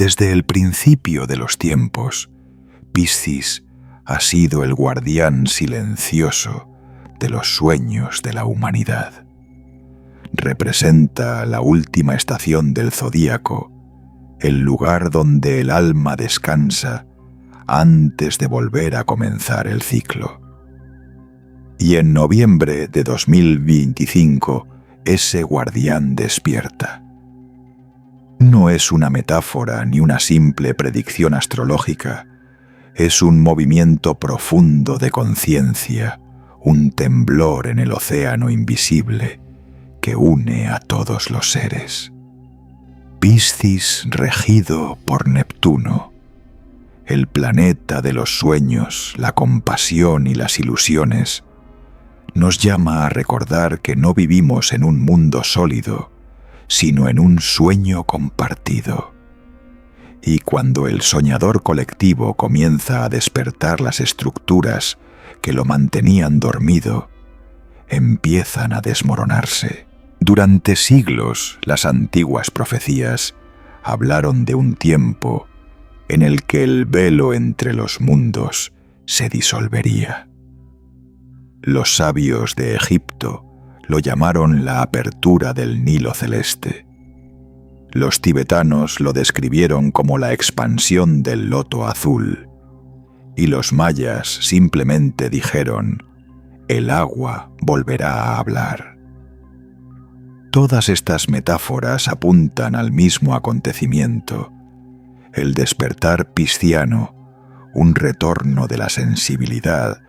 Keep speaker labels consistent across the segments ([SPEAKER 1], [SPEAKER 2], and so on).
[SPEAKER 1] Desde el principio de los tiempos, Piscis ha sido el guardián silencioso de los sueños de la humanidad. Representa la última estación del zodíaco, el lugar donde el alma descansa antes de volver a comenzar el ciclo. Y en noviembre de 2025, ese guardián despierta. No es una metáfora ni una simple predicción astrológica, es un movimiento profundo de conciencia, un temblor en el océano invisible que une a todos los seres. Piscis regido por Neptuno, el planeta de los sueños, la compasión y las ilusiones, nos llama a recordar que no vivimos en un mundo sólido, sino en un sueño compartido. Y cuando el soñador colectivo comienza a despertar las estructuras que lo mantenían dormido, empiezan a desmoronarse. Durante siglos, las antiguas profecías hablaron de un tiempo en el que el velo entre los mundos se disolvería. Los sabios de Egipto lo llamaron la apertura del Nilo celeste. Los tibetanos lo describieron como la expansión del loto azul, y los mayas simplemente dijeron: el agua volverá a hablar. Todas estas metáforas apuntan al mismo acontecimiento, el despertar pisciano, un retorno de la sensibilidad,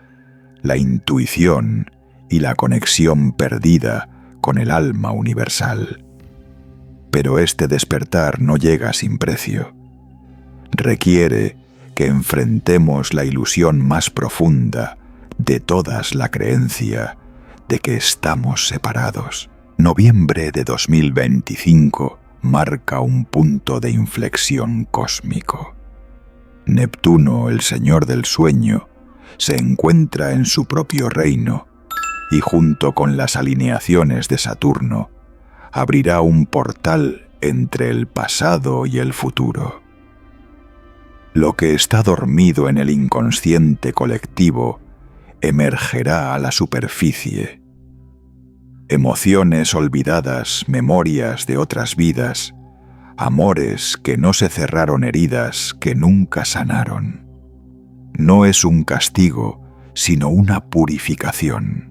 [SPEAKER 1] la intuición y la conexión perdida con el alma universal. Pero este despertar no llega sin precio. Requiere que enfrentemos la ilusión más profunda de todas, la creencia de que estamos separados. Noviembre de 2025 marca un punto de inflexión cósmico. Neptuno, el señor del sueño, se encuentra en su propio reino y junto con las alineaciones de Saturno abrirá un portal entre el pasado y el futuro. Lo que está dormido en el inconsciente colectivo emergerá a la superficie. Emociones olvidadas, memorias de otras vidas, amores que no se cerraron, heridas que nunca sanaron. No es un castigo, sino una purificación.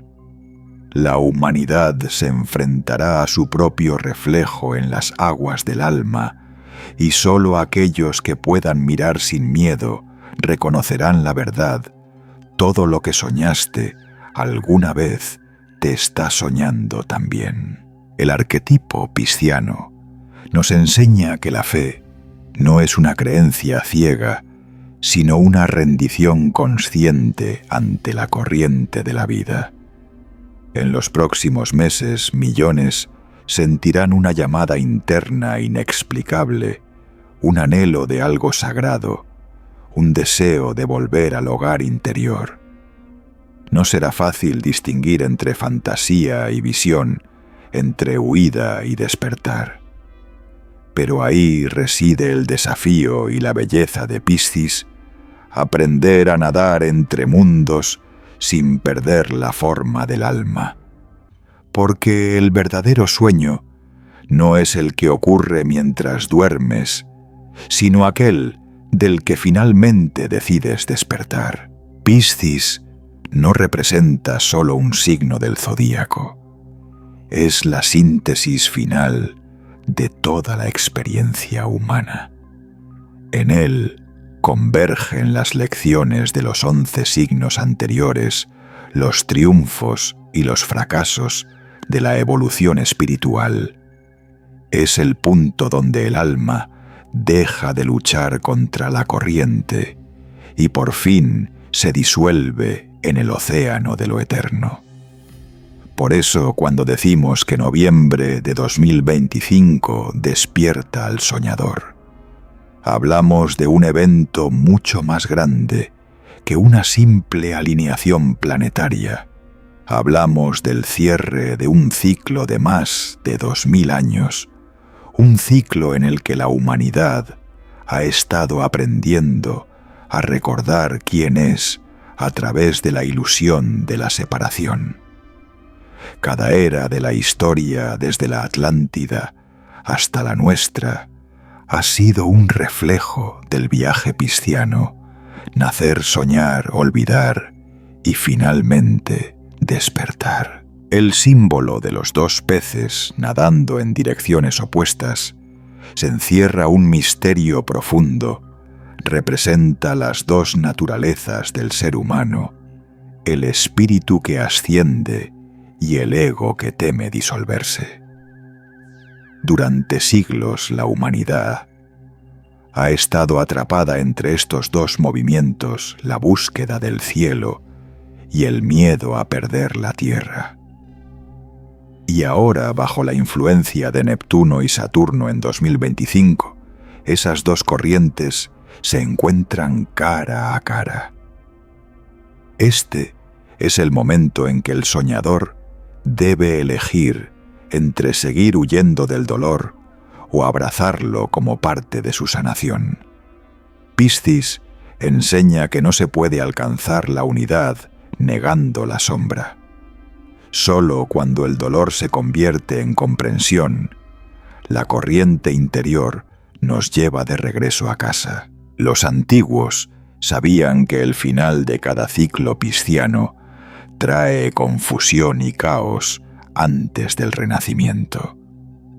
[SPEAKER 1] La humanidad se enfrentará a su propio reflejo en las aguas del alma, y solo aquellos que puedan mirar sin miedo reconocerán la verdad. Todo lo que soñaste alguna vez te está soñando también. El arquetipo pisciano nos enseña que la fe no es una creencia ciega, sino una rendición consciente ante la corriente de la vida. En los próximos meses, millones sentirán una llamada interna inexplicable, un anhelo de algo sagrado, un deseo de volver al hogar interior. No será fácil distinguir entre fantasía y visión, entre huida y despertar. Pero ahí reside el desafío y la belleza de Piscis, aprender a nadar entre mundos sin perder la forma del alma. Porque el verdadero sueño no es el que ocurre mientras duermes, sino aquel del que finalmente decides despertar. Piscis no representa solo un signo del zodíaco, es la síntesis final de toda la experiencia humana. En él convergen las lecciones de los 11 signos anteriores, los triunfos y los fracasos de la evolución espiritual. Es el punto donde el alma deja de luchar contra la corriente y por fin se disuelve en el océano de lo eterno. Por eso, cuando decimos que noviembre de 2025 despierta al soñador, hablamos de un evento mucho más grande que una simple alineación planetaria. Hablamos del cierre de un ciclo de más de 2000 años, un ciclo en el que la humanidad ha estado aprendiendo a recordar quién es a través de la ilusión de la separación. Cada era de la historia, desde la Atlántida hasta la nuestra, ha sido un reflejo del viaje pisciano: nacer, soñar, olvidar y finalmente despertar. El símbolo de los dos peces nadando en direcciones opuestas se encierra un misterio profundo. Representa las dos naturalezas del ser humano, el espíritu que asciende y el ego que teme disolverse. Durante siglos la humanidad ha estado atrapada entre estos dos movimientos, la búsqueda del cielo y el miedo a perder la tierra. Y ahora, bajo la influencia de Neptuno y Saturno en 2025, esas dos corrientes se encuentran cara a cara. Este es el momento en que el soñador debe elegir entre seguir huyendo del dolor o abrazarlo como parte de su sanación. Piscis enseña que no se puede alcanzar la unidad negando la sombra. Solo cuando el dolor se convierte en comprensión, la corriente interior nos lleva de regreso a casa. Los antiguos sabían que el final de cada ciclo pisciano trae confusión y caos antes del renacimiento.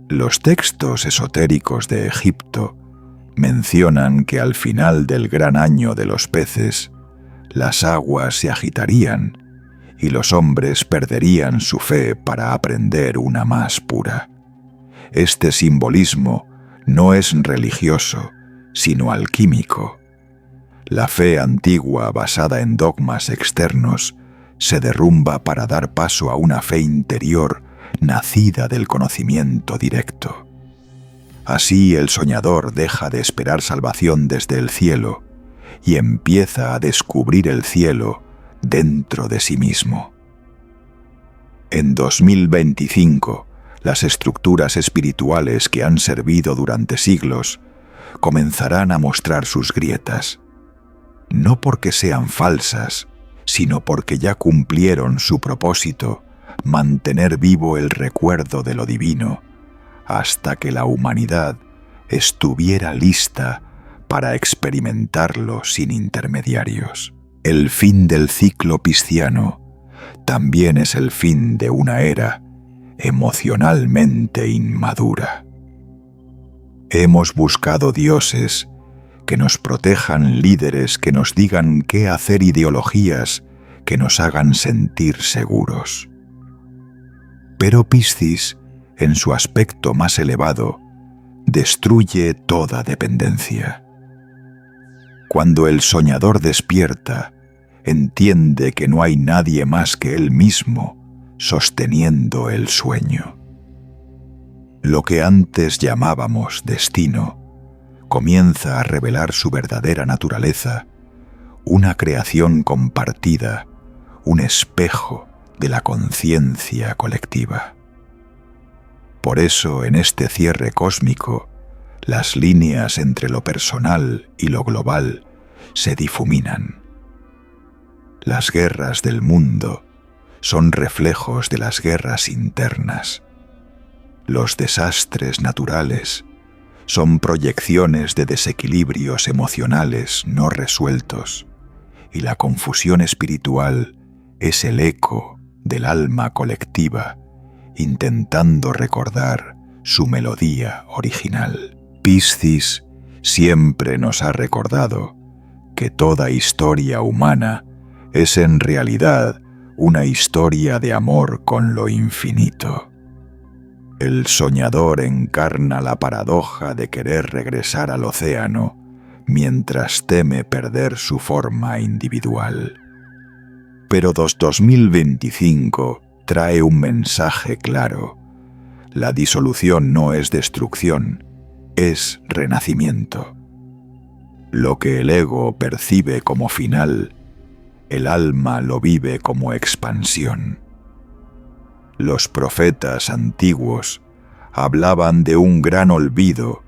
[SPEAKER 1] Los textos esotéricos de Egipto mencionan que al final del gran año de los peces, las aguas se agitarían y los hombres perderían su fe para aprender una más pura. Este simbolismo no es religioso, sino alquímico. La fe antigua basada en dogmas externos se derrumba para dar paso a una fe interior nacida del conocimiento directo. Así el soñador deja de esperar salvación desde el cielo y empieza a descubrir el cielo dentro de sí mismo. En 2025, las estructuras espirituales que han servido durante siglos comenzarán a mostrar sus grietas, no porque sean falsas, sino porque ya cumplieron su propósito: mantener vivo el recuerdo de lo divino hasta que la humanidad estuviera lista para experimentarlo sin intermediarios. El fin del ciclo pisciano también es el fin de una era emocionalmente inmadura. Hemos buscado dioses que nos protejan, líderes que nos digan qué hacer, ideologías que nos hagan sentir seguros. Pero Piscis, en su aspecto más elevado, destruye toda dependencia. Cuando el soñador despierta, entiende que no hay nadie más que él mismo sosteniendo el sueño. Lo que antes llamábamos destino comienza a revelar su verdadera naturaleza, una creación compartida, un espejo de la conciencia colectiva. Por eso, en este cierre cósmico, las líneas entre lo personal y lo global se difuminan. Las guerras del mundo son reflejos de las guerras internas. Los desastres naturales son proyecciones de desequilibrios emocionales no resueltos, y la confusión espiritual es el eco del alma colectiva intentando recordar su melodía original. Piscis siempre nos ha recordado que toda historia humana es en realidad una historia de amor con lo infinito. El soñador encarna la paradoja de querer regresar al océano mientras teme perder su forma individual. Pero 2025 trae un mensaje claro: la disolución no es destrucción, es renacimiento. Lo que el ego percibe como final, el alma lo vive como expansión. Los profetas antiguos hablaban de un gran olvido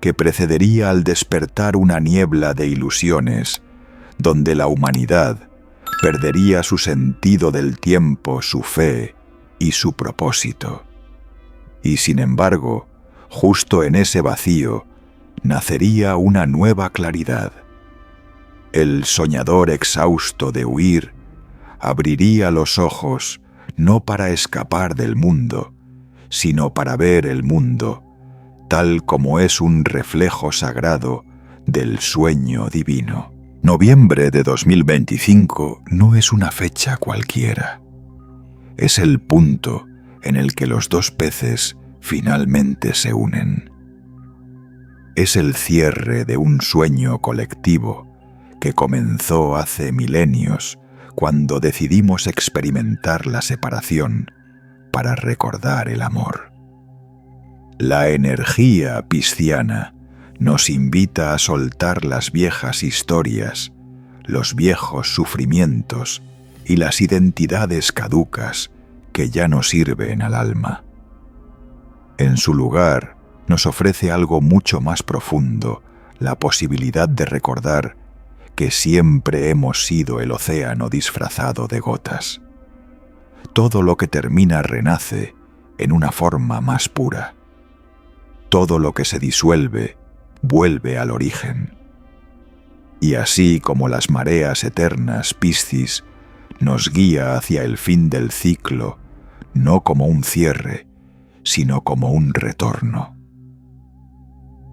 [SPEAKER 1] que precedería al despertar una niebla de ilusiones, donde la humanidad perdería su sentido del tiempo, su fe y su propósito. Y sin embargo, justo en ese vacío, nacería una nueva claridad. El soñador exhausto de huir abriría los ojos no para escapar del mundo, sino para ver el mundo tal como es un reflejo sagrado del sueño divino. Noviembre de 2025 no es una fecha cualquiera. Es el punto en el que los dos peces finalmente se unen. Es el cierre de un sueño colectivo que comenzó hace milenios cuando decidimos experimentar la separación para recordar el amor. La energía pisciana nos invita a soltar las viejas historias, los viejos sufrimientos y las identidades caducas que ya no sirven al alma. En su lugar, nos ofrece algo mucho más profundo, la posibilidad de recordar que siempre hemos sido el océano disfrazado de gotas. Todo lo que termina renace en una forma más pura. Todo lo que se disuelve vuelve al origen. Y así como las mareas eternas, Piscis nos guía hacia el fin del ciclo, no como un cierre, sino como un retorno.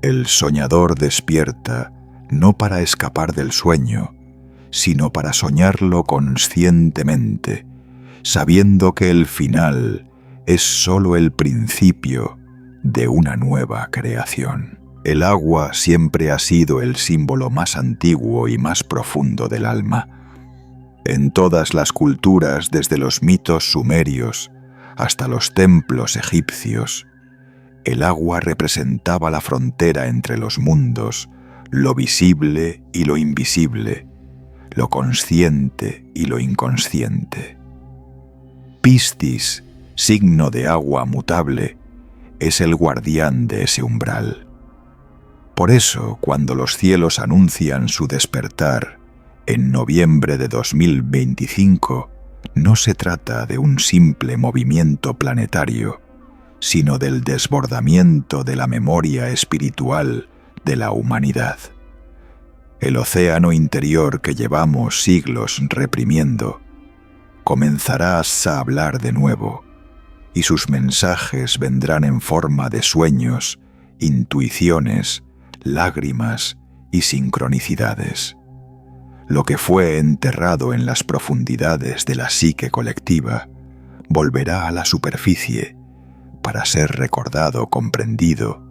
[SPEAKER 1] El soñador despierta no para escapar del sueño, sino para soñarlo conscientemente, sabiendo que el final es solo el principio de una nueva creación. El agua siempre ha sido el símbolo más antiguo y más profundo del alma. En todas las culturas, desde los mitos sumerios hasta los templos egipcios, el agua representaba la frontera entre los mundos, lo visible y lo invisible, lo consciente y lo inconsciente. Piscis, signo de agua mutable, es el guardián de ese umbral. Por eso, cuando los cielos anuncian su despertar en noviembre de 2025, no se trata de un simple movimiento planetario, sino del desbordamiento de la memoria espiritual de la humanidad. El océano interior que llevamos siglos reprimiendo comenzará a hablar de nuevo, y sus mensajes vendrán en forma de sueños, intuiciones, lágrimas y sincronicidades. Lo que fue enterrado en las profundidades de la psique colectiva volverá a la superficie para ser recordado, comprendido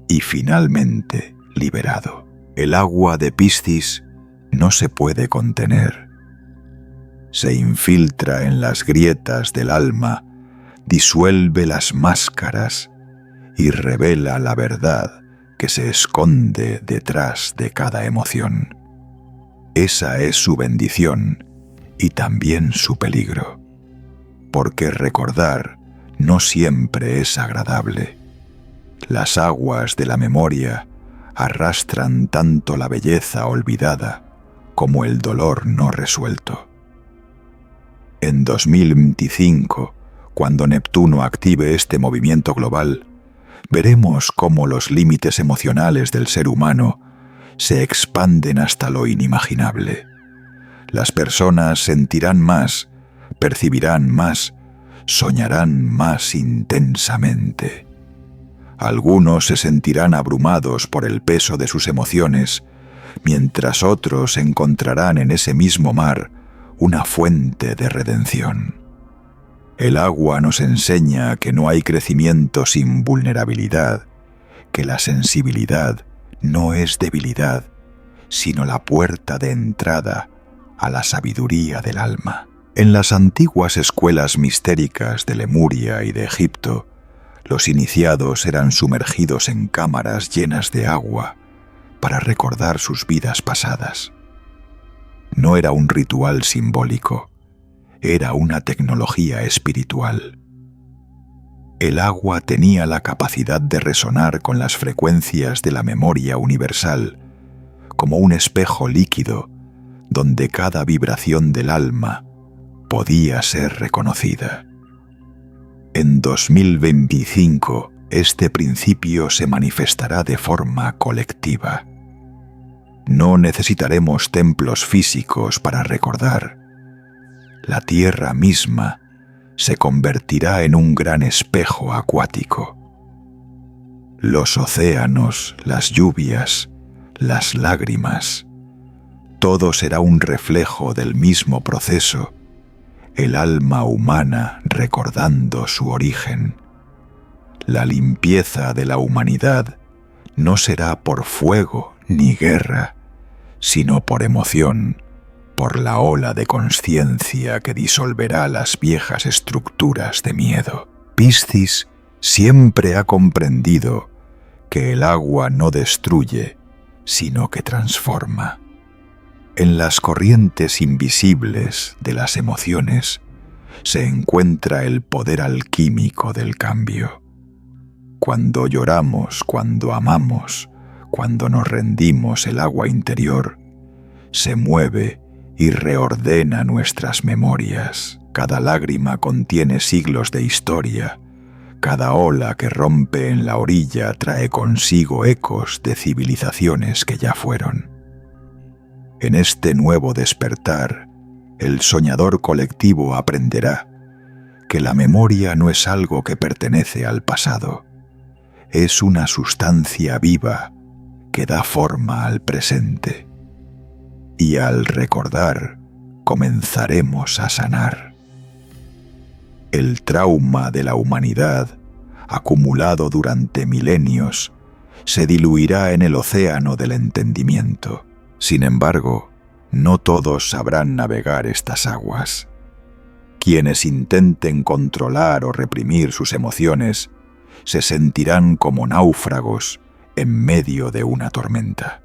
[SPEAKER 1] y finalmente liberado. El agua de Piscis no se puede contener. Se infiltra en las grietas del alma, disuelve las máscaras y revela la verdad que se esconde detrás de cada emoción. Esa es su bendición y también su peligro, porque recordar no siempre es agradable. Las aguas de la memoria arrastran tanto la belleza olvidada como el dolor no resuelto. En 2025, cuando Neptuno active este movimiento global, veremos cómo los límites emocionales del ser humano se expanden hasta lo inimaginable. Las personas sentirán más, percibirán más, soñarán más intensamente. Algunos se sentirán abrumados por el peso de sus emociones, mientras otros encontrarán en ese mismo mar una fuente de redención. El agua nos enseña que no hay crecimiento sin vulnerabilidad, que la sensibilidad no es debilidad, sino la puerta de entrada a la sabiduría del alma. En las antiguas escuelas mistéricas de Lemuria y de Egipto, los iniciados eran sumergidos en cámaras llenas de agua para recordar sus vidas pasadas. No era un ritual simbólico, era una tecnología espiritual. El agua tenía la capacidad de resonar con las frecuencias de la memoria universal, como un espejo líquido donde cada vibración del alma podía ser reconocida. En 2025, este principio se manifestará de forma colectiva. No necesitaremos templos físicos para recordar. La Tierra misma se convertirá en un gran espejo acuático. Los océanos, las lluvias, las lágrimas, todo será un reflejo del mismo proceso, el alma humana recordando su origen. La limpieza de la humanidad no será por fuego ni guerra, sino por emoción, por la ola de conciencia que disolverá las viejas estructuras de miedo. Piscis siempre ha comprendido que el agua no destruye, sino que transforma. En las corrientes invisibles de las emociones se encuentra el poder alquímico del cambio. Cuando lloramos, cuando amamos, cuando nos rendimos, el agua interior se mueve y reordena nuestras memorias. Cada lágrima contiene siglos de historia. Cada ola que rompe en la orilla trae consigo ecos de civilizaciones que ya fueron. En este nuevo despertar, el soñador colectivo aprenderá que la memoria no es algo que pertenece al pasado, es una sustancia viva que da forma al presente. Y al recordar, comenzaremos a sanar. El trauma de la humanidad, acumulado durante milenios, se diluirá en el océano del entendimiento. Sin embargo, no todos sabrán navegar estas aguas. Quienes intenten controlar o reprimir sus emociones se sentirán como náufragos en medio de una tormenta.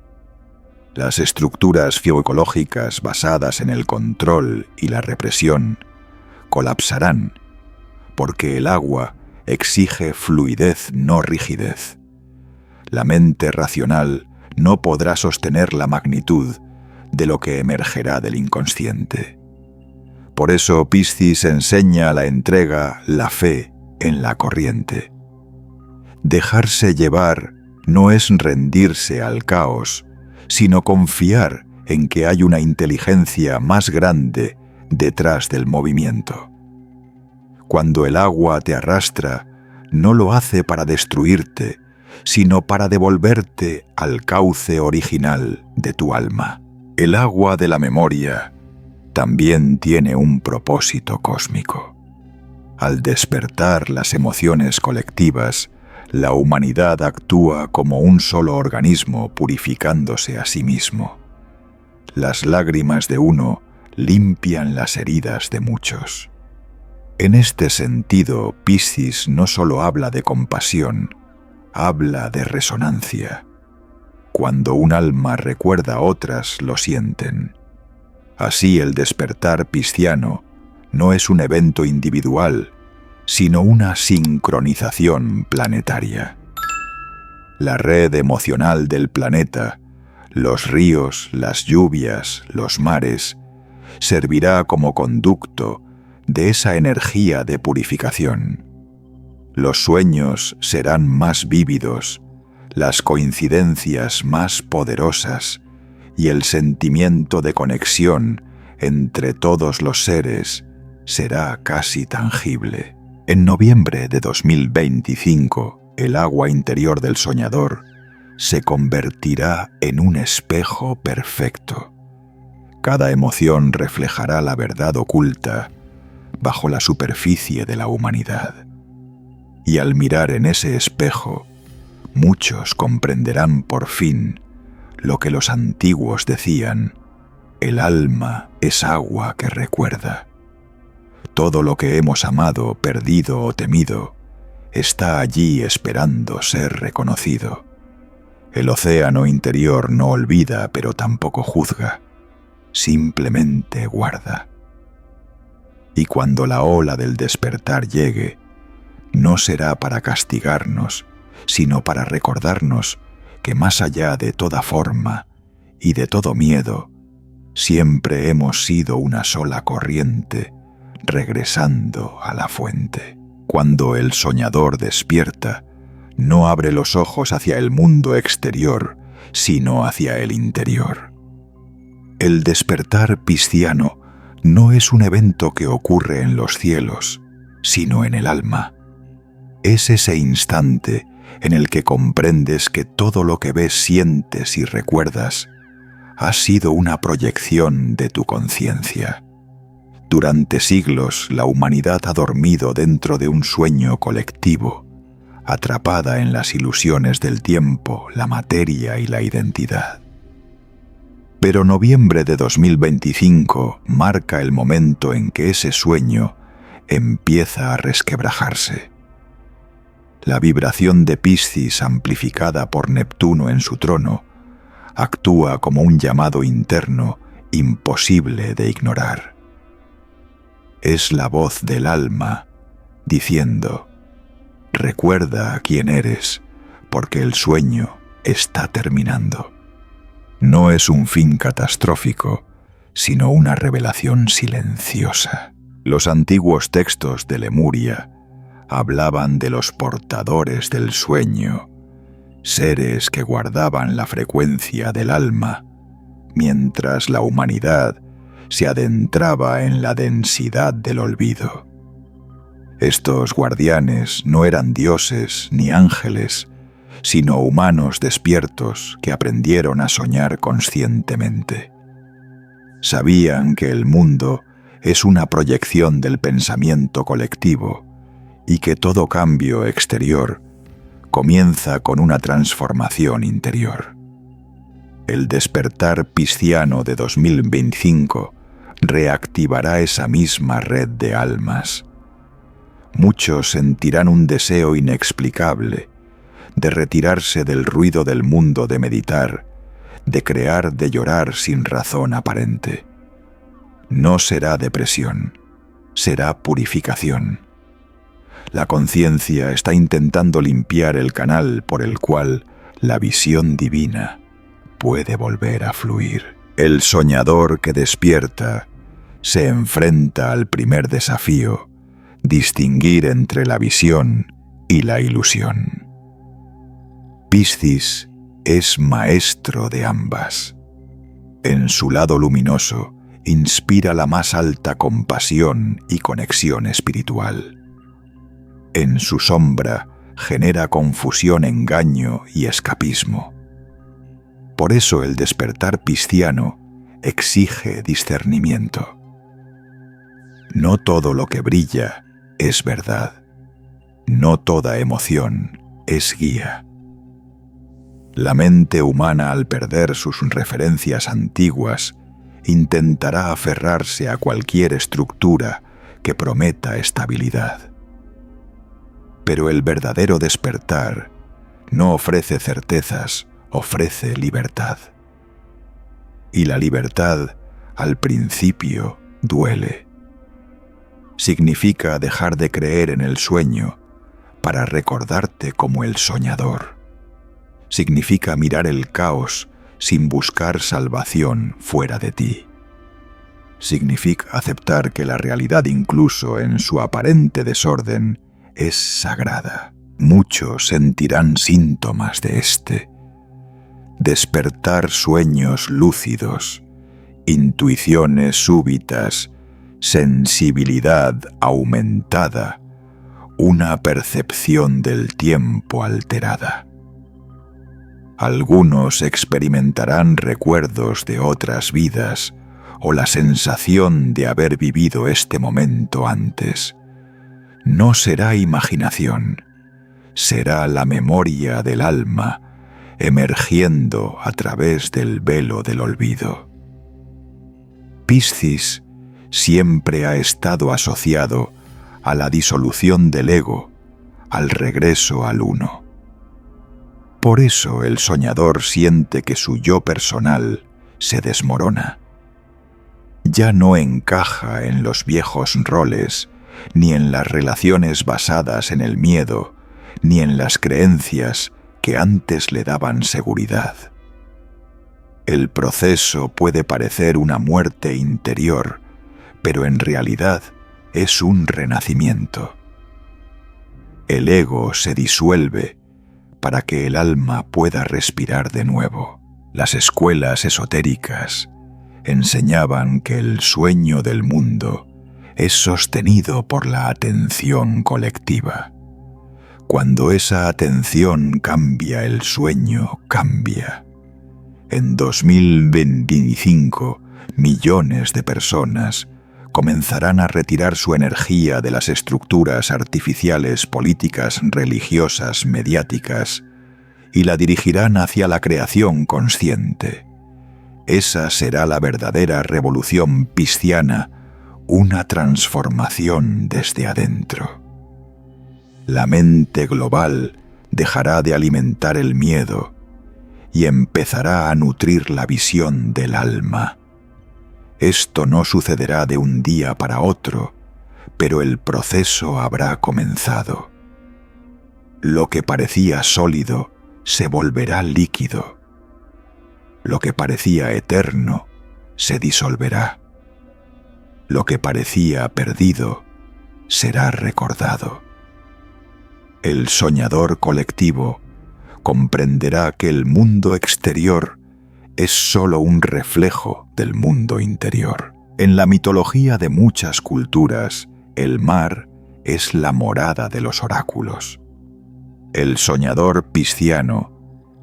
[SPEAKER 1] Las estructuras bioecológicas basadas en el control y la represión colapsarán porque el agua exige fluidez, no rigidez. La mente racional no podrá sostener la magnitud de lo que emergerá del inconsciente. Por eso Piscis enseña la entrega, la fe en la corriente. Dejarse llevar no es rendirse al caos, sino confiar en que hay una inteligencia más grande detrás del movimiento. Cuando el agua te arrastra, no lo hace para destruirte, sino para devolverte al cauce original de tu alma. El agua de la memoria también tiene un propósito cósmico. Al despertar las emociones colectivas, la humanidad actúa como un solo organismo purificándose a sí mismo. Las lágrimas de uno limpian las heridas de muchos. En este sentido, Piscis no solo habla de compasión, habla de resonancia. Cuando un alma recuerda a otras, lo sienten. Así el despertar pisciano no es un evento individual, sino una sincronización planetaria. La red emocional del planeta, los ríos, las lluvias, los mares, servirá como conducto de esa energía de purificación. Los sueños serán más vívidos, las coincidencias más poderosas y el sentimiento de conexión entre todos los seres será casi tangible. En noviembre de 2025, el agua interior del soñador se convertirá en un espejo perfecto. Cada emoción reflejará la verdad oculta bajo la superficie de la humanidad. Y al mirar en ese espejo, muchos comprenderán por fin lo que los antiguos decían: el alma es agua que recuerda. Todo lo que hemos amado, perdido o temido está allí esperando ser reconocido. El océano interior no olvida, pero tampoco juzga, simplemente guarda. Y cuando la ola del despertar llegue, no será para castigarnos, sino para recordarnos que más allá de toda forma y de todo miedo, siempre hemos sido una sola corriente, regresando a la fuente. Cuando el soñador despierta, no abre los ojos hacia el mundo exterior, sino hacia el interior. El despertar pisciano no es un evento que ocurre en los cielos, sino en el alma. Es ese instante en el que comprendes que todo lo que ves, sientes y recuerdas ha sido una proyección de tu conciencia. Durante siglos la humanidad ha dormido dentro de un sueño colectivo, atrapada en las ilusiones del tiempo, la materia y la identidad. Pero noviembre de 2025 marca el momento en que ese sueño empieza a resquebrajarse. La vibración de Piscis, amplificada por Neptuno en su trono, actúa como un llamado interno imposible de ignorar. Es la voz del alma diciendo: recuerda quién eres, porque el sueño está terminando. No es un fin catastrófico, sino una revelación silenciosa. Los antiguos textos de Lemuria hablaban de los portadores del sueño, seres que guardaban la frecuencia del alma, mientras la humanidad se adentraba en la densidad del olvido. Estos guardianes no eran dioses ni ángeles, sino humanos despiertos que aprendieron a soñar conscientemente. Sabían que el mundo es una proyección del pensamiento colectivo y que todo cambio exterior comienza con una transformación interior. El despertar pisciano de 2025 reactivará esa misma red de almas. Muchos sentirán un deseo inexplicable de retirarse del ruido del mundo, de meditar, de crear, de llorar sin razón aparente. No será depresión, será purificación. La conciencia está intentando limpiar el canal por el cual la visión divina puede volver a fluir. El soñador que despierta se enfrenta al primer desafío: distinguir entre la visión y la ilusión. Piscis es maestro de ambas. En su lado luminoso inspira la más alta compasión y conexión espiritual. En su sombra genera confusión, engaño y escapismo. Por eso el despertar pisciano exige discernimiento. No todo lo que brilla es verdad. No toda emoción es guía. La mente humana, al perder sus referencias antiguas, intentará aferrarse a cualquier estructura que prometa estabilidad. Pero el verdadero despertar no ofrece certezas, ofrece libertad. Y la libertad, al principio, duele. Significa dejar de creer en el sueño para recordarte como el soñador. Significa mirar el caos sin buscar salvación fuera de ti. Significa aceptar que la realidad, incluso en su aparente desorden, es sagrada. Muchos sentirán síntomas de este. Despertar sueños lúcidos, intuiciones súbitas, sensibilidad aumentada, una percepción del tiempo alterada. Algunos experimentarán recuerdos de otras vidas o la sensación de haber vivido este momento antes. No será imaginación, será la memoria del alma emergiendo a través del velo del olvido. Piscis siempre ha estado asociado a la disolución del ego, al regreso al uno. Por eso el soñador siente que su yo personal se desmorona. Ya no encaja en los viejos roles ni en las relaciones basadas en el miedo, ni en las creencias que antes le daban seguridad. El proceso puede parecer una muerte interior, pero en realidad es un renacimiento. El ego se disuelve para que el alma pueda respirar de nuevo. Las escuelas esotéricas enseñaban que el sueño del mundo es sostenido por la atención colectiva. Cuando esa atención cambia, el sueño cambia. En 2025, millones de personas comenzarán a retirar su energía de las estructuras artificiales, políticas, religiosas, mediáticas, y la dirigirán hacia la creación consciente. Esa será la verdadera revolución pisciana, una transformación desde adentro. La mente global dejará de alimentar el miedo y empezará a nutrir la visión del alma. Esto no sucederá de un día para otro, pero el proceso habrá comenzado. Lo que parecía sólido se volverá líquido. Lo que parecía eterno se disolverá. Lo que parecía perdido será recordado. El soñador colectivo comprenderá que el mundo exterior es solo un reflejo del mundo interior. En la mitología de muchas culturas, el mar es la morada de los oráculos. El soñador pisciano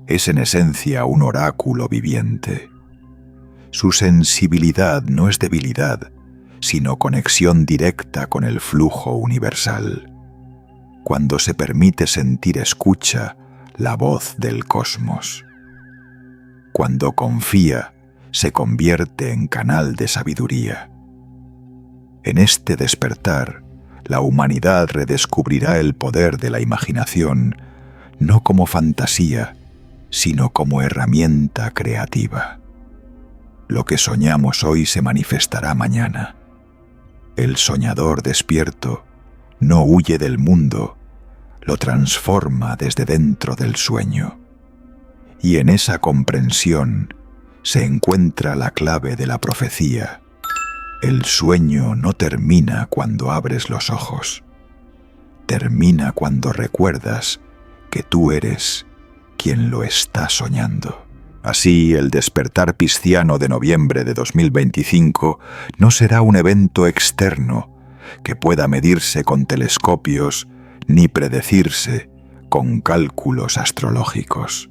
[SPEAKER 1] es en esencia un oráculo viviente. Su sensibilidad no es debilidad, sino conexión directa con el flujo universal. Cuando se permite sentir, escucha la voz del cosmos. Cuando confía, se convierte en canal de sabiduría. En este despertar, la humanidad redescubrirá el poder de la imaginación, no como fantasía, sino como herramienta creativa. Lo que soñamos hoy se manifestará mañana. El soñador despierto no huye del mundo, lo transforma desde dentro del sueño. Y en esa comprensión se encuentra la clave de la profecía. El sueño no termina cuando abres los ojos. Termina cuando recuerdas que tú eres quien lo está soñando. Así, el despertar pisciano de noviembre de 2025 no será un evento externo que pueda medirse con telescopios ni predecirse con cálculos astrológicos.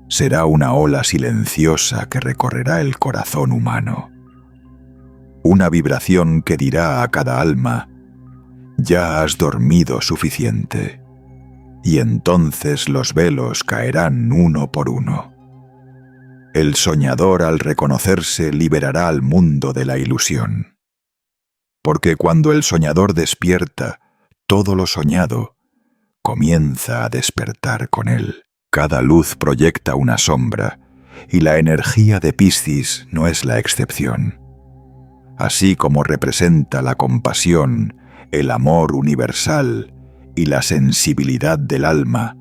[SPEAKER 1] Será una ola silenciosa que recorrerá el corazón humano. Una vibración que dirá a cada alma: ya has dormido suficiente. Y entonces los velos caerán uno por uno. El soñador, al reconocerse, liberará al mundo de la ilusión. Porque cuando el soñador despierta, todo lo soñado comienza a despertar con él. Cada luz proyecta una sombra, y la energía de Piscis no es la excepción. Así como representa la compasión, el amor universal y la sensibilidad del alma,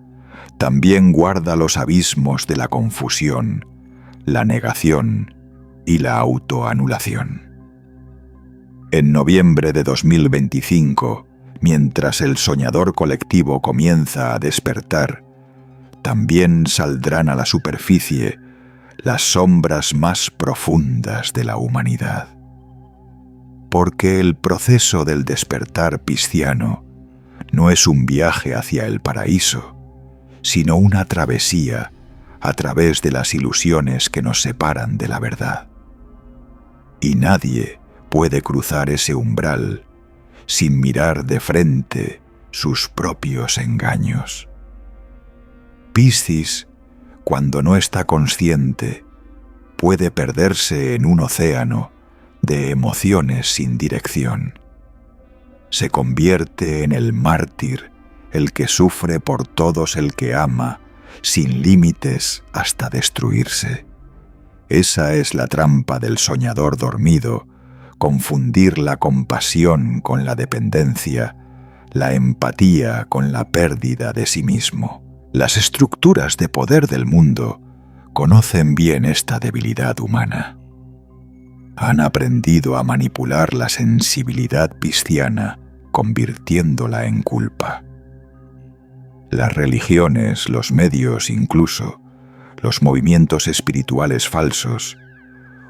[SPEAKER 1] también guarda los abismos de la confusión, la negación y la autoanulación. En noviembre de 2025, mientras el soñador colectivo comienza a despertar, también saldrán a la superficie las sombras más profundas de la humanidad. Porque el proceso del despertar pisciano no es un viaje hacia el paraíso, sino una travesía a través de las ilusiones que nos separan de la verdad. Y nadie puede cruzar ese umbral sin mirar de frente sus propios engaños. Piscis, cuando no está consciente, puede perderse en un océano de emociones sin dirección. Se convierte en el mártir, el que sufre por todos, el que ama, sin límites hasta destruirse. Esa es la trampa del soñador dormido, confundir la compasión con la dependencia, la empatía con la pérdida de sí mismo. Las estructuras de poder del mundo conocen bien esta debilidad humana. Han aprendido a manipular la sensibilidad pisciana, convirtiéndola en culpa. Las religiones, los medios, incluso los movimientos espirituales falsos,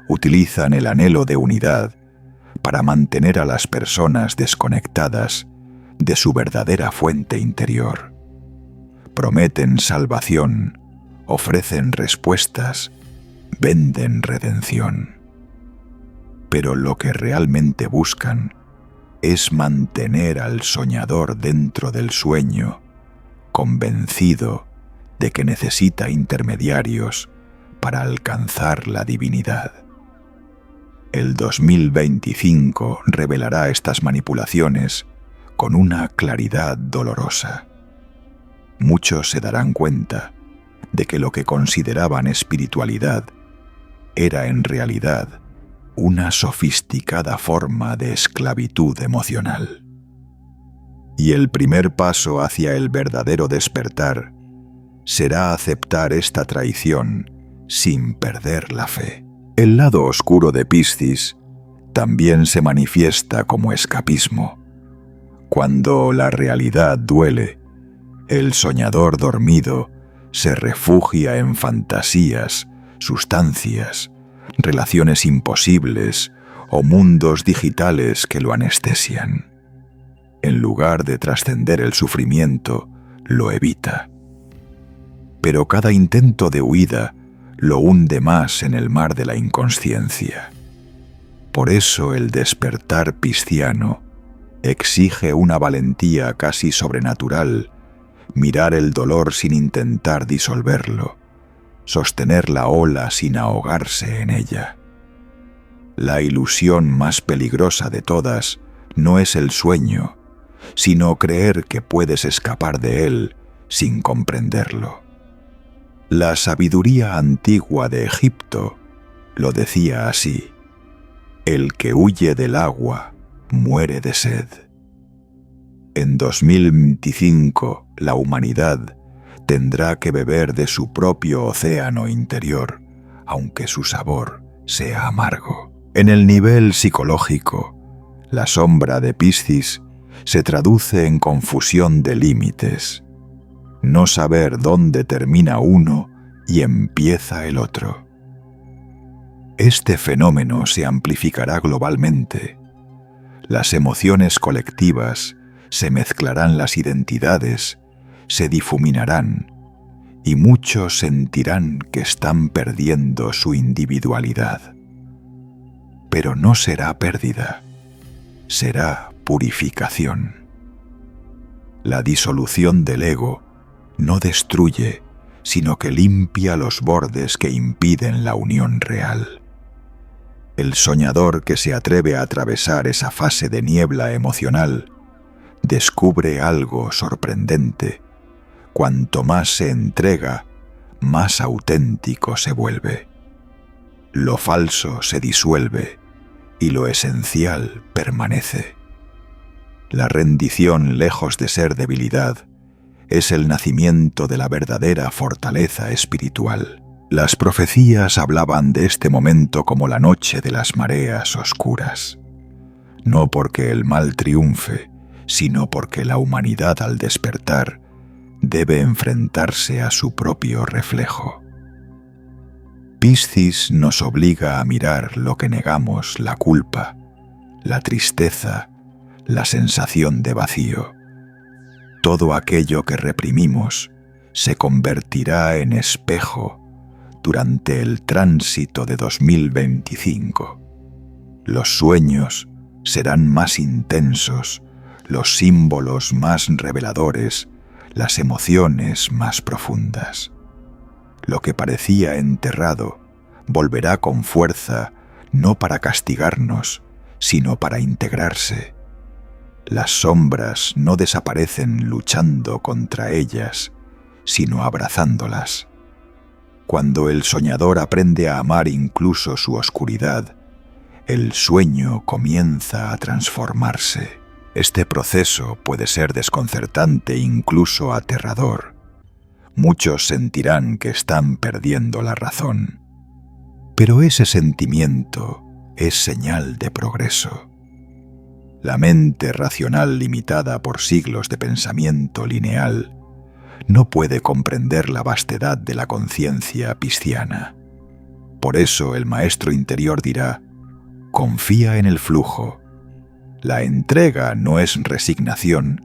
[SPEAKER 1] utilizan el anhelo de unidad para mantener a las personas desconectadas de su verdadera fuente interior. Prometen salvación, ofrecen respuestas, venden redención. Pero lo que realmente buscan es mantener al soñador dentro del sueño, convencido de que necesita intermediarios para alcanzar la divinidad. El 2025 revelará estas manipulaciones con una claridad dolorosa. Muchos se darán cuenta de que lo que consideraban espiritualidad era en realidad una sofisticada forma de esclavitud emocional. Y el primer paso hacia el verdadero despertar será aceptar esta traición sin perder la fe. El lado oscuro de Piscis también se manifiesta como escapismo. Cuando la realidad duele, el soñador dormido se refugia en fantasías, sustancias, relaciones imposibles o mundos digitales que lo anestesian. En lugar de trascender el sufrimiento, lo evita. Pero cada intento de huida lo hunde más en el mar de la inconsciencia. Por eso el despertar pisciano exige una valentía casi sobrenatural, mirar el dolor sin intentar disolverlo, sostener la ola sin ahogarse en ella. La ilusión más peligrosa de todas no es el sueño, sino creer que puedes escapar de él sin comprenderlo. La sabiduría antigua de Egipto lo decía así: el que huye del agua muere de sed. En 2025 la humanidad tendrá que beber de su propio océano interior, aunque su sabor sea amargo. En el nivel psicológico, la sombra de Piscis se traduce en confusión de límites, no saber dónde termina uno y empieza el otro. Este fenómeno se amplificará globalmente. Las emociones colectivas se mezclarán, las identidades se difuminarán y muchos sentirán que están perdiendo su individualidad. Pero no será pérdida, será purificación. La disolución del ego no destruye, sino que limpia los bordes que impiden la unión real. El soñador que se atreve a atravesar esa fase de niebla emocional descubre algo sorprendente. Cuanto más se entrega, más auténtico se vuelve. Lo falso se disuelve y lo esencial permanece. La rendición, lejos de ser debilidad, es el nacimiento de la verdadera fortaleza espiritual. Las profecías hablaban de este momento como la noche de las mareas oscuras. No porque el mal triunfe, sino porque la humanidad al despertar debe enfrentarse a su propio reflejo. Piscis nos obliga a mirar lo que negamos: la culpa, la tristeza, la sensación de vacío. Todo aquello que reprimimos se convertirá en espejo durante el tránsito de 2025. Los sueños serán más intensos, los símbolos más reveladores, las emociones más profundas. Lo que parecía enterrado volverá con fuerza, no para castigarnos, sino para integrarse. Las sombras no desaparecen luchando contra ellas, sino abrazándolas. Cuando el soñador aprende a amar incluso su oscuridad, el sueño comienza a transformarse. Este proceso puede ser desconcertante e incluso aterrador. Muchos sentirán que están perdiendo la razón. Pero ese sentimiento es señal de progreso. La mente racional limitada por siglos de pensamiento lineal no puede comprender la vastedad de la conciencia pisciana. Por eso el maestro interior dirá: confía en el flujo. La entrega no es resignación,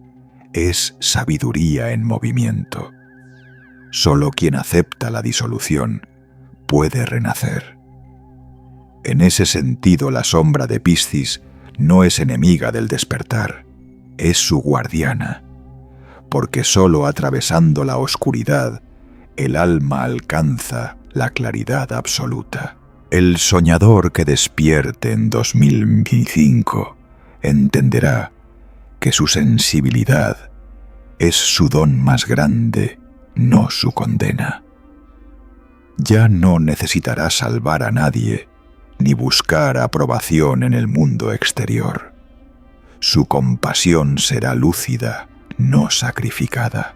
[SPEAKER 1] es sabiduría en movimiento. Solo quien acepta la disolución puede renacer. En ese sentido, la sombra de Piscis no es enemiga del despertar, es su guardiana, porque solo atravesando la oscuridad, el alma alcanza la claridad absoluta. El soñador que despierte en 2025 entenderá que su sensibilidad es su don más grande, no su condena. Ya no necesitará salvar a nadie, ni buscar aprobación en el mundo exterior. Su compasión será lúcida, no sacrificada.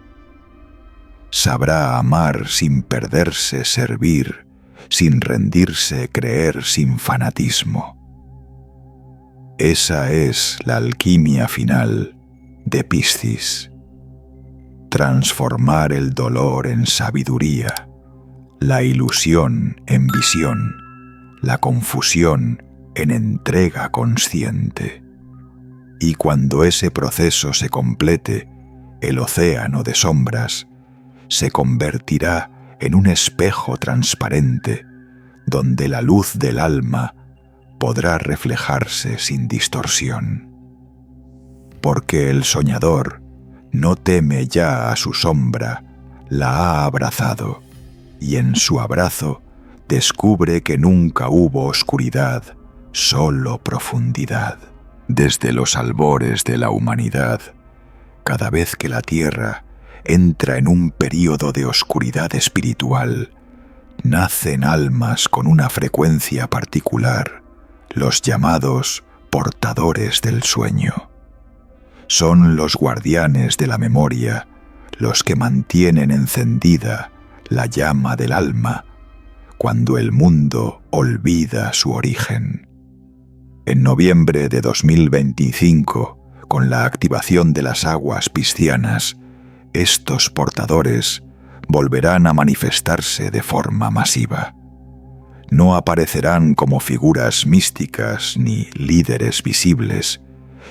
[SPEAKER 1] Sabrá amar sin perderse, servir, sin rendirse, creer sin fanatismo. Esa es la alquimia final de Piscis. Transformar el dolor en sabiduría, la ilusión en visión, la confusión en entrega consciente. Y cuando ese proceso se complete, el océano de sombras se convertirá en un espejo transparente donde la luz del alma podrá reflejarse sin distorsión. Porque el soñador no teme ya a su sombra, la ha abrazado, y en su abrazo descubre que nunca hubo oscuridad, solo profundidad. Desde los albores de la humanidad, cada vez que la Tierra entra en un período de oscuridad espiritual, nacen almas con una frecuencia particular, los llamados portadores del sueño. Son los guardianes de la memoria, los que mantienen encendida la llama del alma cuando el mundo olvida su origen. En noviembre de 2025, con la activación de las aguas piscianas, estos portadores volverán a manifestarse de forma masiva. No aparecerán como figuras místicas ni líderes visibles,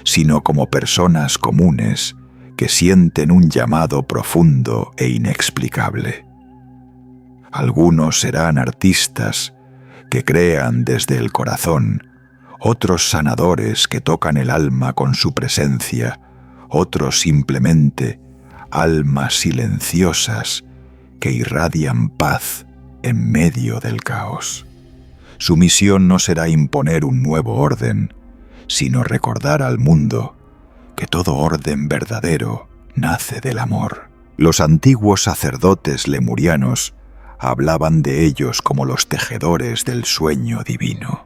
[SPEAKER 1] sino como personas comunes que sienten un llamado profundo e inexplicable. Algunos serán artistas que crean desde el corazón, otros sanadores que tocan el alma con su presencia, otros simplemente almas silenciosas que irradian paz en medio del caos. Su misión no será imponer un nuevo orden, sino recordar al mundo que todo orden verdadero nace del amor. Los antiguos sacerdotes lemurianos hablaban de ellos como los tejedores del sueño divino.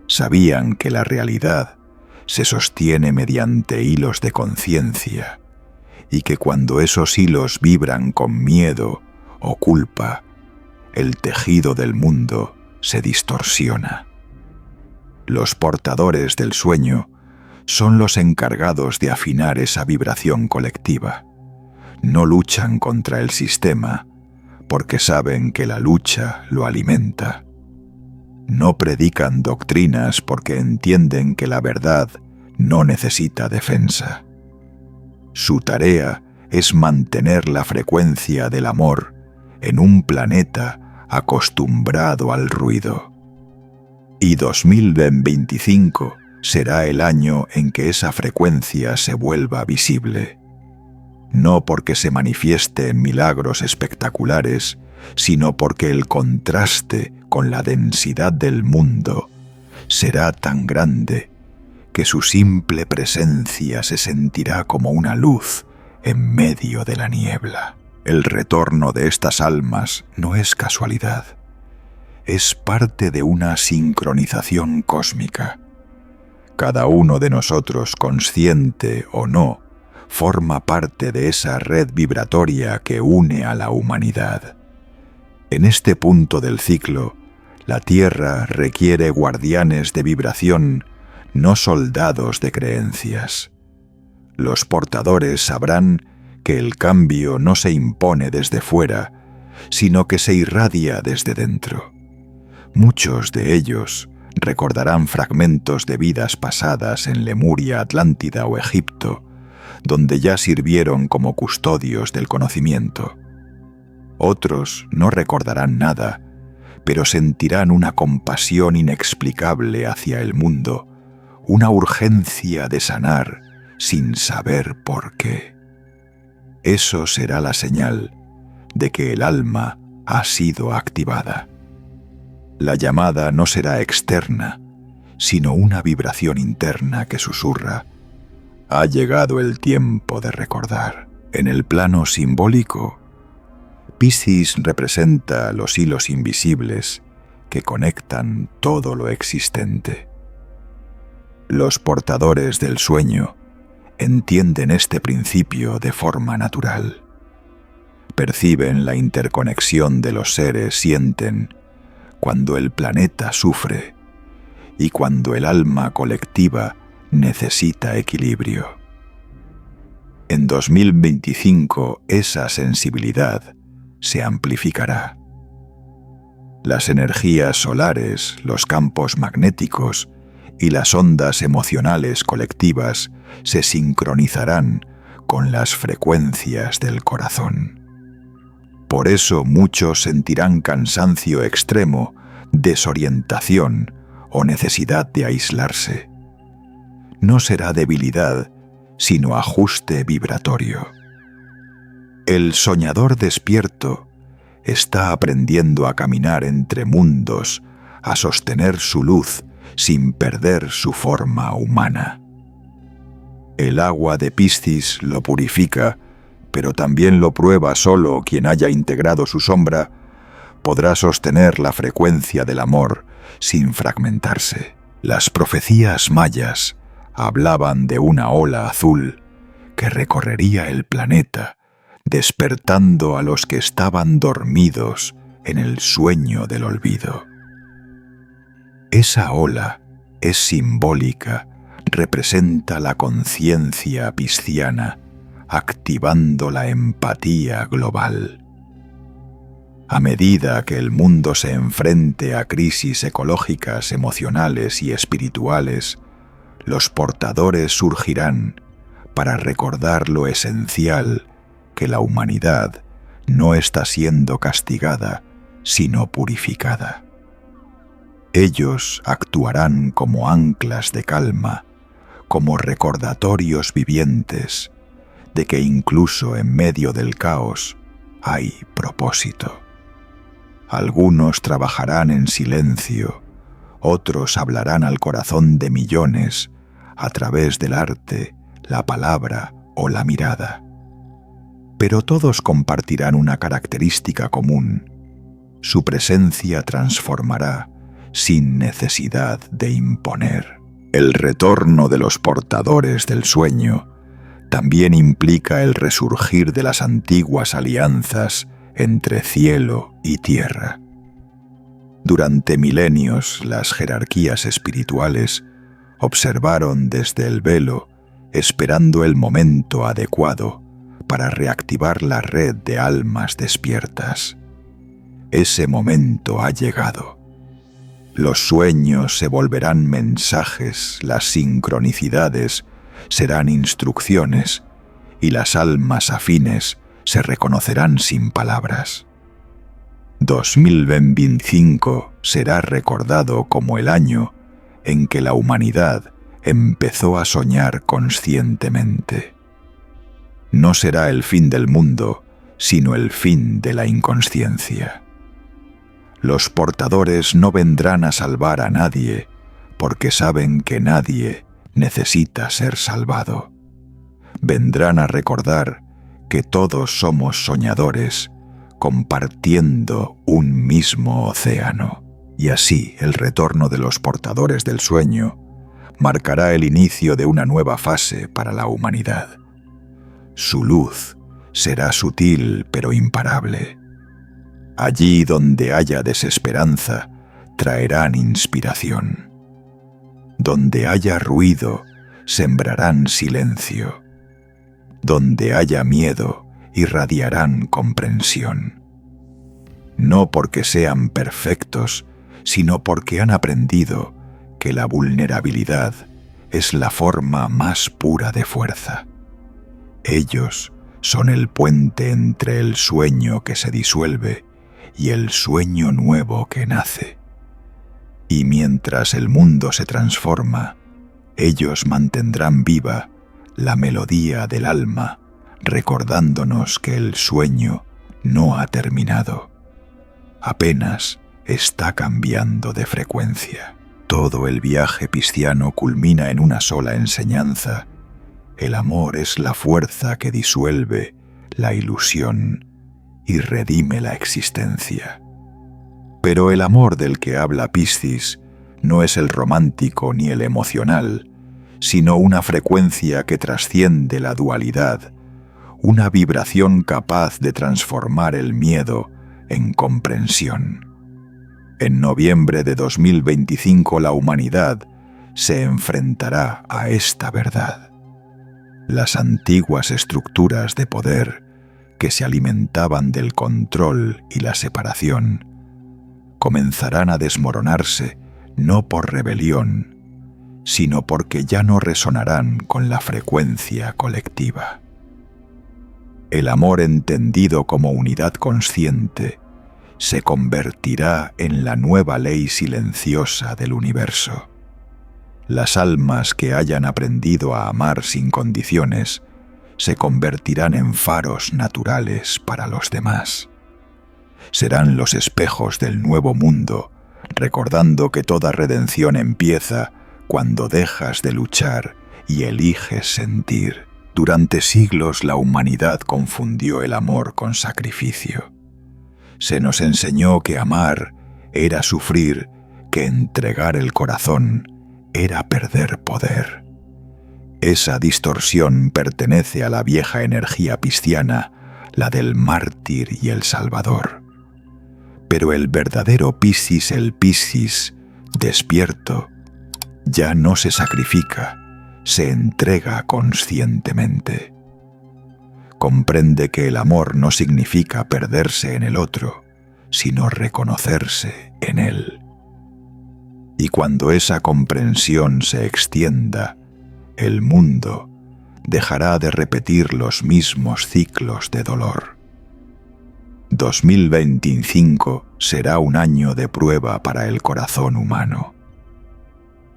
[SPEAKER 1] Sabían que la realidad se sostiene mediante hilos de conciencia y que cuando esos hilos vibran con miedo o culpa, el tejido del mundo se distorsiona. Los portadores del sueño son los encargados de afinar esa vibración colectiva. No luchan contra el sistema porque saben que la lucha lo alimenta. No predican doctrinas porque entienden que la verdad no necesita defensa. Su tarea es mantener la frecuencia del amor en un planeta acostumbrado al ruido. Y 2025 será el año en que esa frecuencia se vuelva visible. No porque se manifieste en milagros espectaculares, sino porque el contraste con la densidad del mundo será tan grande que su simple presencia se sentirá como una luz en medio de la niebla. El retorno de estas almas no es casualidad. es parte de una sincronización cósmica. Cada uno de nosotros, consciente o no, forma parte de esa red vibratoria que une a la humanidad. En este punto del ciclo, la Tierra requiere guardianes de vibración, no soldados de creencias. Los portadores sabrán que el cambio no se impone desde fuera, sino que se irradia desde dentro. Muchos de ellos recordarán fragmentos de vidas pasadas en Lemuria, Atlántida o Egipto, donde ya sirvieron como custodios del conocimiento. Otros no recordarán nada, pero sentirán una compasión inexplicable hacia el mundo, una urgencia de sanar sin saber por qué. Eso será la señal de que el alma ha sido activada. La llamada no será externa, sino una vibración interna que susurra: ha llegado el tiempo de recordar. En el plano simbólico, Piscis representa los hilos invisibles que conectan todo lo existente. Los portadores del sueño entienden este principio de forma natural. Perciben la interconexión de los seres, sienten cuando el planeta sufre y cuando el alma colectiva necesita equilibrio. En 2025 esa sensibilidad se amplificará. Las energías solares, los campos magnéticos y las ondas emocionales colectivas se sincronizarán con las frecuencias del corazón. Por eso muchos sentirán cansancio extremo, desorientación o necesidad de aislarse. No será debilidad, sino ajuste vibratorio. El soñador despierto está aprendiendo a caminar entre mundos, a sostener su luz sin perder su forma humana. El agua de Piscis lo purifica, pero también lo prueba. Solo quien haya integrado su sombra podrá sostener la frecuencia del amor sin fragmentarse. Las profecías mayas hablaban de una ola azul que recorrería el planeta, despertando a los que estaban dormidos en el sueño del olvido. Esa ola es simbólica, representa la conciencia pisciana, activando la empatía global. A medida que el mundo se enfrente a crisis ecológicas, emocionales y espirituales, los portadores surgirán para recordar lo esencial, que la humanidad no está siendo castigada, sino purificada. Ellos actuarán como anclas de calma, como recordatorios vivientes de que incluso en medio del caos hay propósito. Algunos trabajarán en silencio, otros hablarán al corazón de millones a través del arte, la palabra o la mirada. Pero todos compartirán una característica común: su presencia transformará sin necesidad de imponer. El retorno de los portadores del sueño también implica el resurgir de las antiguas alianzas entre cielo y tierra. Durante milenios, las jerarquías espirituales observaron desde el velo, esperando el momento adecuado para reactivar la red de almas despiertas. Ese momento ha llegado. Los sueños se volverán mensajes, las sincronicidades serán instrucciones y las almas afines se reconocerán sin palabras. 2025 será recordado como el año en que la humanidad empezó a soñar conscientemente. No será el fin del mundo, sino el fin de la inconsciencia. Los portadores no vendrán a salvar a nadie, porque saben que nadie necesita ser salvado. Vendrán a recordar que todos somos soñadores, compartiendo un mismo océano. Y así el retorno de los portadores del sueño marcará el inicio de una nueva fase para la humanidad. Su luz será sutil pero imparable. Allí donde haya desesperanza, traerán inspiración. Donde haya ruido, sembrarán silencio. Donde haya miedo, irradiarán comprensión. No porque sean perfectos, sino porque han aprendido que la vulnerabilidad es la forma más pura de fuerza. Ellos son el puente entre el sueño que se disuelve y el sueño nuevo que nace. Y mientras el mundo se transforma, ellos mantendrán viva la melodía del alma, recordándonos que el sueño no ha terminado. Apenas está cambiando de frecuencia. Todo el viaje pisciano culmina en una sola enseñanza. El amor es la fuerza que disuelve la ilusión y redime la existencia. Pero el amor del que habla Piscis no es el romántico ni el emocional, sino una frecuencia que trasciende la dualidad, una vibración capaz de transformar el miedo en comprensión. En noviembre de 2025 la humanidad se enfrentará a esta verdad. Las antiguas estructuras de poder que se alimentaban del control y la separación comenzarán a desmoronarse no por rebelión, sino porque ya no resonarán con la frecuencia colectiva. El amor entendido como unidad consciente se convertirá en la nueva ley silenciosa del universo. Las almas que hayan aprendido a amar sin condiciones se convertirán en faros naturales para los demás. Serán los espejos del nuevo mundo, recordando que toda redención empieza cuando dejas de luchar y eliges sentir. Durante siglos la humanidad confundió el amor con sacrificio. Se nos enseñó que amar era sufrir, que entregar el corazón era perder poder. Esa distorsión pertenece a la vieja energía pisciana, la del mártir y el salvador. Pero el verdadero Piscis, el Piscis despierto, ya no se sacrifica, se entrega conscientemente. Comprende que el amor no significa perderse en el otro, sino reconocerse en él. Y cuando esa comprensión se extienda, el mundo dejará de repetir los mismos ciclos de dolor. 2025 será un año de prueba para el corazón humano.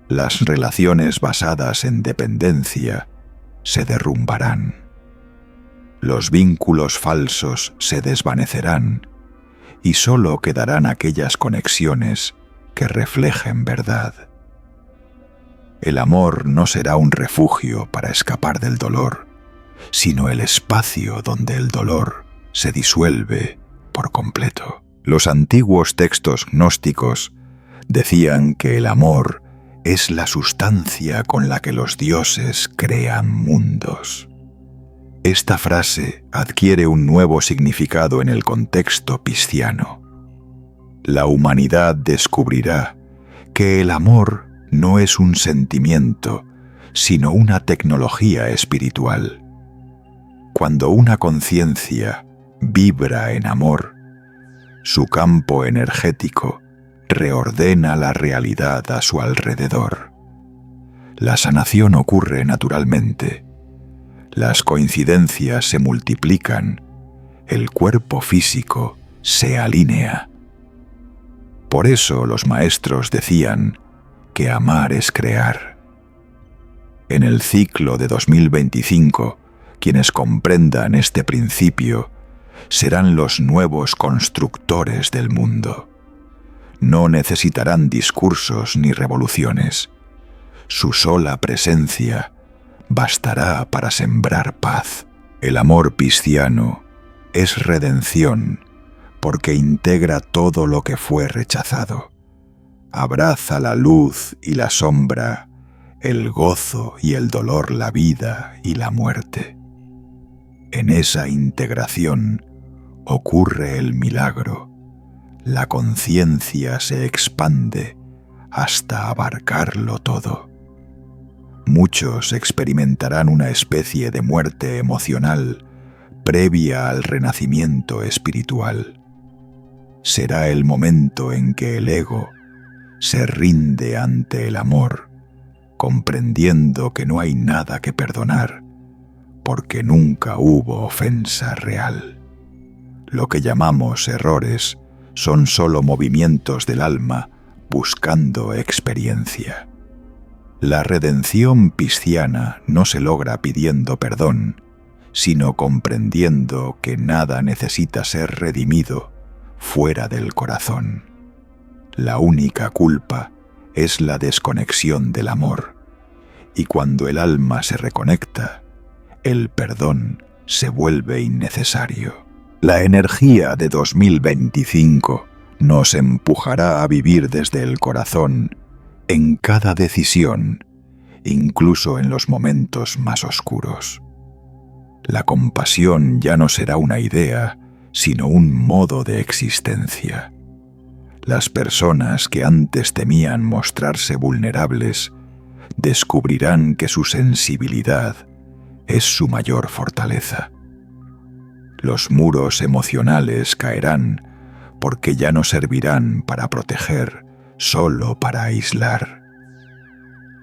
[SPEAKER 1] Las relaciones basadas en dependencia se derrumbarán. Los vínculos falsos se desvanecerán y solo quedarán aquellas conexiones que reflejen verdad. El amor no será un refugio para escapar del dolor, sino el espacio donde el dolor se disuelve por completo. Los antiguos textos gnósticos decían que el amor es la sustancia con la que los dioses crean mundos. Esta frase adquiere un nuevo significado en el contexto pisciano. La humanidad descubrirá que el amor no es un sentimiento, sino una tecnología espiritual. Cuando una conciencia vibra en amor, su campo energético reordena la realidad a su alrededor. La sanación ocurre naturalmente. Las coincidencias se multiplican. El cuerpo físico se alinea. Por eso los maestros decían que amar es crear. En el ciclo de 2025, quienes comprendan este principio serán los nuevos constructores del mundo. No necesitarán discursos ni revoluciones. Su sola presencia bastará para sembrar paz. El amor pisciano es redención porque integra todo lo que fue rechazado. Abraza la luz y la sombra, el gozo y el dolor, la vida y la muerte. En esa integración ocurre el milagro. La conciencia se expande hasta abarcarlo todo. Muchos experimentarán una especie de muerte emocional previa al renacimiento espiritual. Será el momento en que el ego se rinde ante el amor, comprendiendo que no hay nada que perdonar, porque nunca hubo ofensa real. Lo que llamamos errores son solo movimientos del alma buscando experiencia. La redención pisciana no se logra pidiendo perdón, sino comprendiendo que nada necesita ser redimido fuera del corazón. La única culpa es la desconexión del amor, y cuando el alma se reconecta, el perdón se vuelve innecesario. La energía de 2025 nos empujará a vivir desde el corazón en cada decisión, incluso en los momentos más oscuros. La compasión ya no será una idea, sino un modo de existencia. Las personas que antes temían mostrarse vulnerables descubrirán que su sensibilidad es su mayor fortaleza. Los muros emocionales caerán porque ya no servirán para proteger, solo para aislar.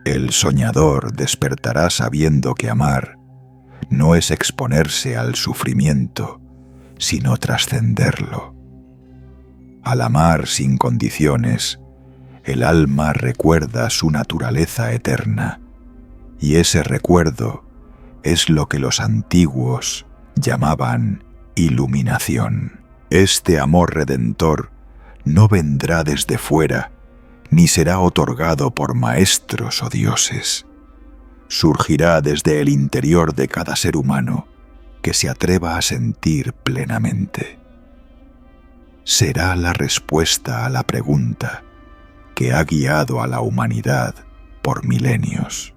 [SPEAKER 1] El soñador despertará sabiendo que amar no es exponerse al sufrimiento, sino trascenderlo. Al amar sin condiciones, el alma recuerda su naturaleza eterna, y ese recuerdo es lo que los antiguos llamaban iluminación. Este amor redentor no vendrá desde fuera, ni será otorgado por maestros o dioses. Surgirá desde el interior de cada ser humano que se atreva a sentir plenamente. Será la respuesta a la pregunta que ha guiado a la humanidad por milenios.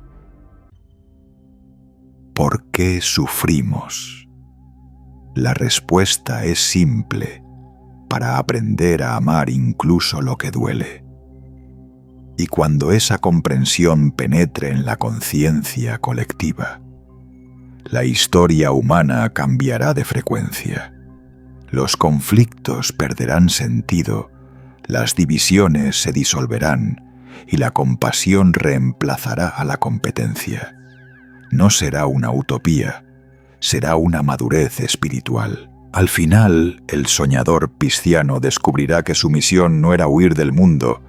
[SPEAKER 1] ¿Por qué sufrimos? La respuesta es simple: para aprender a amar incluso lo que duele. Y cuando esa comprensión penetre en la conciencia colectiva, la historia humana cambiará de frecuencia. Los conflictos perderán sentido, las divisiones se disolverán y la compasión reemplazará a la competencia. No será una utopía, será una madurez espiritual. Al final, el soñador pisciano descubrirá que su misión no era huir del mundo,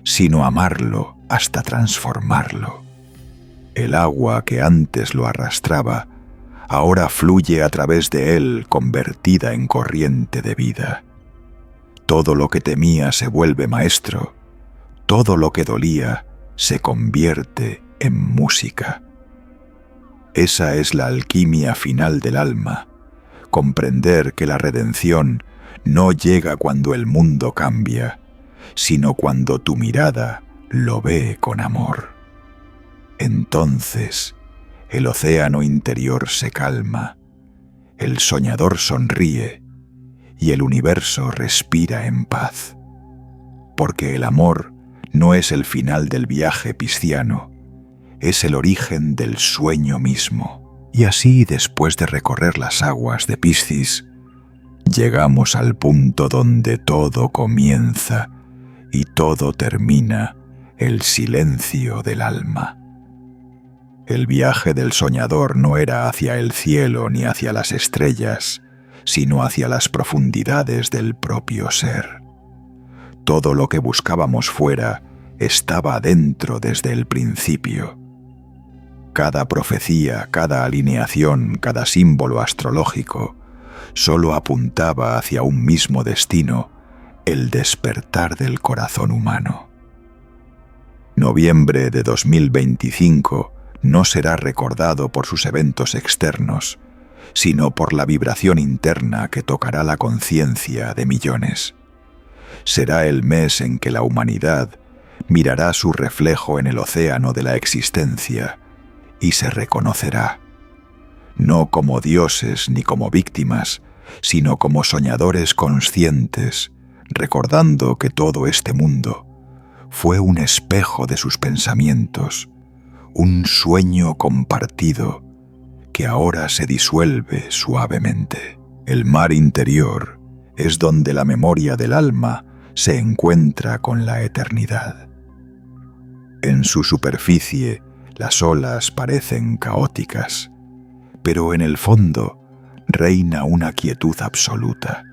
[SPEAKER 1] sino amarlo hasta transformarlo. El agua que antes lo arrastraba, ahora fluye a través de él convertida en corriente de vida. Todo lo que temía se vuelve maestro, todo lo que dolía se convierte en música. Esa es la alquimia final del alma, comprender que la redención no llega cuando el mundo cambia, sino cuando tu mirada lo ve con amor. Entonces, el océano interior se calma, el soñador sonríe y el universo respira en paz. Porque el amor no es el final del viaje pisciano, es el origen del sueño mismo. Y así, después de recorrer las aguas de Piscis, llegamos al punto donde todo comienza y todo termina, el silencio del alma. El viaje del soñador no era hacia el cielo ni hacia las estrellas, sino hacia las profundidades del propio ser. Todo lo que buscábamos fuera estaba dentro desde el principio. Cada profecía, cada alineación, cada símbolo astrológico solo apuntaba hacia un mismo destino: el despertar del corazón humano. Noviembre de 2025 no será recordado por sus eventos externos, sino por la vibración interna que tocará la conciencia de millones. Será el mes en que la humanidad mirará su reflejo en el océano de la existencia y se reconocerá, no como dioses ni como víctimas, sino como soñadores conscientes, recordando que todo este mundo fue un espejo de sus pensamientos, un sueño compartido que ahora se disuelve suavemente. El mar interior es donde la memoria del alma se encuentra con la eternidad. En su superficie, las olas parecen caóticas, pero en el fondo reina una quietud absoluta.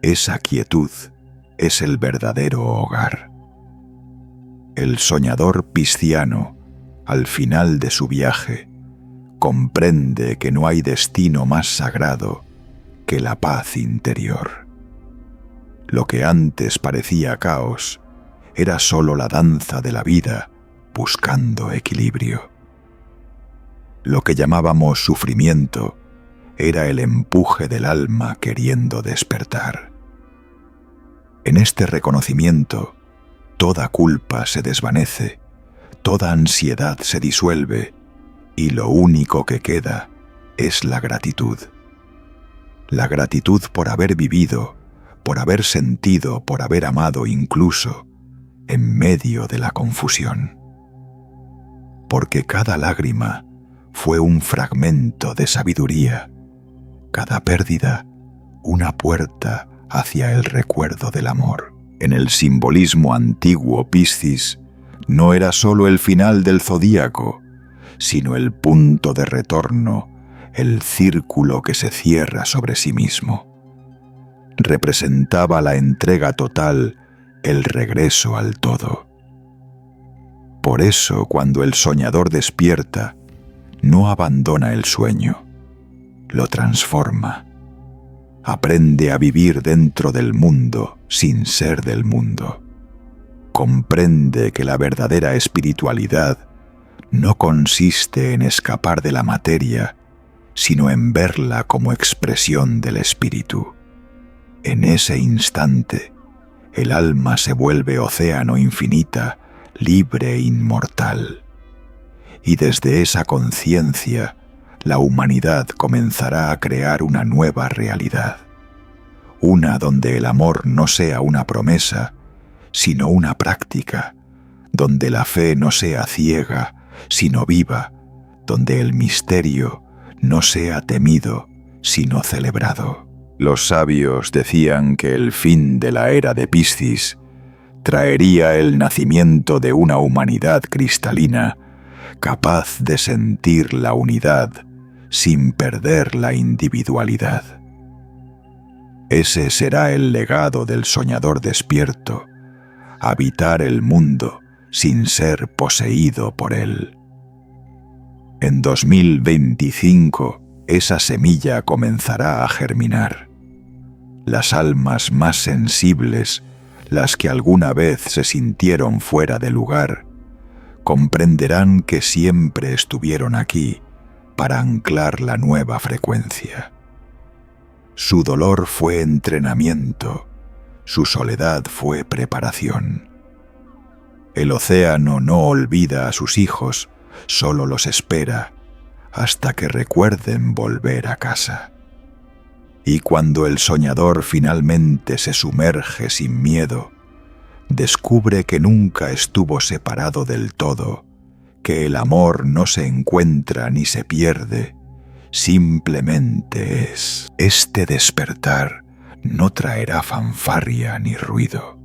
[SPEAKER 1] Esa quietud es el verdadero hogar. El soñador pisciano, al final de su viaje, comprende que no hay destino más sagrado que la paz interior. Lo que antes parecía caos era solo la danza de la vida buscando equilibrio. Lo que llamábamos sufrimiento era el empuje del alma queriendo despertar. En este reconocimiento, toda culpa se desvanece, toda ansiedad se disuelve y lo único que queda es la gratitud. La gratitud por haber vivido, por haber sentido, por haber amado incluso en medio de la confusión. Porque cada lágrima fue un fragmento de sabiduría, cada pérdida una puerta hacia el recuerdo del amor. En el simbolismo antiguo, Piscis no era solo el final del zodíaco, sino el punto de retorno, el círculo que se cierra sobre sí mismo. Representaba la entrega total, el regreso al todo. Por eso, cuando el soñador despierta, no abandona el sueño, lo transforma. Aprende a vivir dentro del mundo sin ser del mundo. Comprende que la verdadera espiritualidad no consiste en escapar de la materia, sino en verla como expresión del espíritu. En ese instante, el alma se vuelve océano infinita, libre e inmortal. Y desde esa conciencia, la humanidad comenzará a crear una nueva realidad. Una donde el amor no sea una promesa, sino una práctica, donde la fe no sea ciega, sino viva, donde el misterio no sea temido, sino celebrado. Los sabios decían que el fin de la era de Piscis traería el nacimiento de una humanidad cristalina, capaz de sentir la unidad sin perder la individualidad. Ese será el legado del soñador despierto, habitar el mundo sin ser poseído por él. En 2025, esa semilla comenzará a germinar. Las almas más sensibles, las que alguna vez se sintieron fuera de lugar, comprenderán que siempre estuvieron aquí para anclar la nueva frecuencia. Su dolor fue entrenamiento, su soledad fue preparación. El océano no olvida a sus hijos, solo los espera hasta que recuerden volver a casa. Y cuando el soñador finalmente se sumerge sin miedo, descubre que nunca estuvo separado del todo, que el amor no se encuentra ni se pierde, simplemente es. Este despertar no traerá fanfarria ni ruido.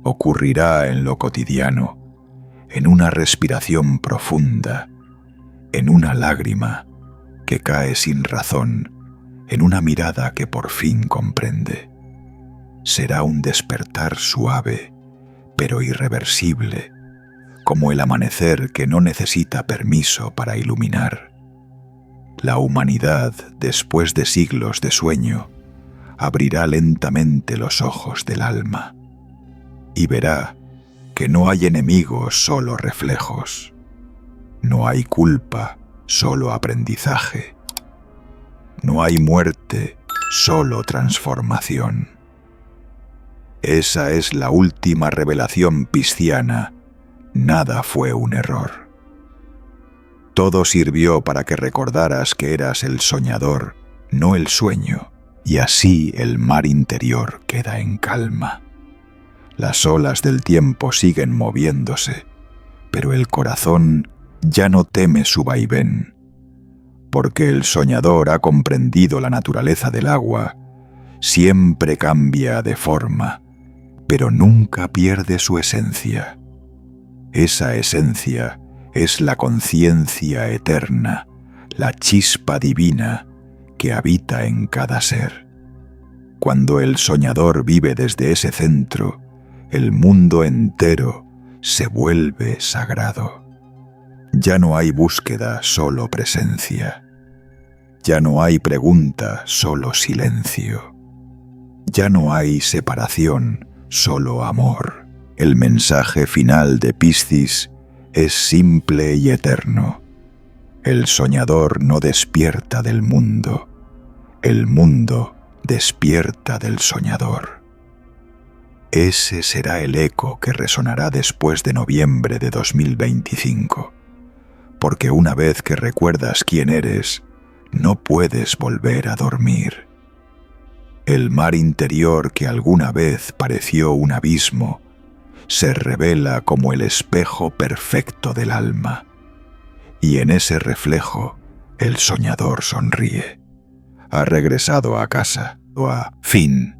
[SPEAKER 1] Ocurrirá en lo cotidiano, en una respiración profunda, en una lágrima que cae sin razón, en una mirada que por fin comprende. Será un despertar suave, pero irreversible, como el amanecer que no necesita permiso para iluminar. La humanidad, después de siglos de sueño, abrirá lentamente los ojos del alma y verá que no hay enemigos, solo reflejos. No hay culpa, solo aprendizaje. No hay muerte, solo transformación. Esa es la última revelación pisciana. Nada fue un error. Todo sirvió para que recordaras que eras el soñador, no el sueño, y así el mar interior queda en calma. Las olas del tiempo siguen moviéndose, pero el corazón ya no teme su vaivén, porque el soñador ha comprendido la naturaleza del agua. Siempre cambia de forma, pero nunca pierde su esencia. Esa esencia es la conciencia eterna, la chispa divina que habita en cada ser. Cuando el soñador vive desde ese centro, el mundo entero se vuelve sagrado. Ya no hay búsqueda, solo presencia. Ya no hay pregunta, solo silencio. Ya no hay separación, solo amor. El mensaje final de Piscis es simple y eterno. El soñador no despierta del mundo. El mundo despierta del soñador. Ese será el eco que resonará después de noviembre de 2025, porque una vez que recuerdas quién eres, no puedes volver a dormir. El mar interior que alguna vez pareció un abismo, se revela como el espejo perfecto del alma, y en ese reflejo el soñador sonríe. Ha regresado a casa, o a fin.